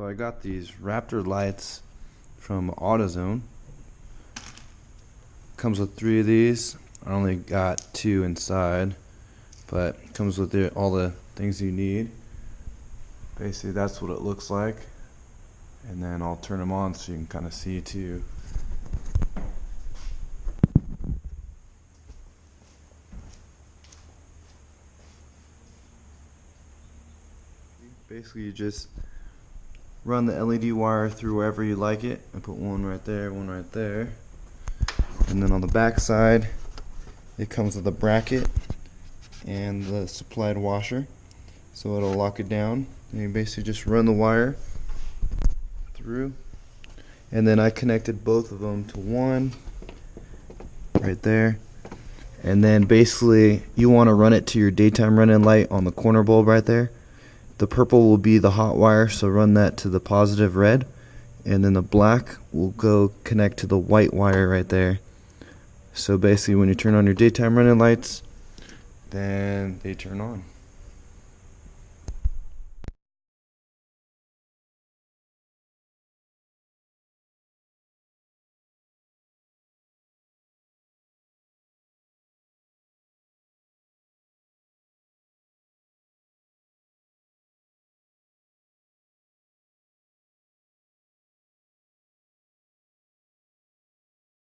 So I got these Raptor lights from AutoZone. Comes with 3 of these. I only got 2 inside, but it comes with all the things you need. Basically that's what it looks like, and then I'll turn them on so you can kind of see too. Basically you just run the LED wire through wherever you like it. I put one right there, one right there, and then on the back side it comes with a bracket and the supplied washer, so it'll lock it down. And you basically just run the wire through, and then I connected both of them to one right there, and then basically you want to run it to your daytime running light on the corner bulb right there. The purple will be the hot wire, so run that to the positive red, and then the black will go connect to the white wire right there. So basically when you turn on your daytime running lights, then they turn on.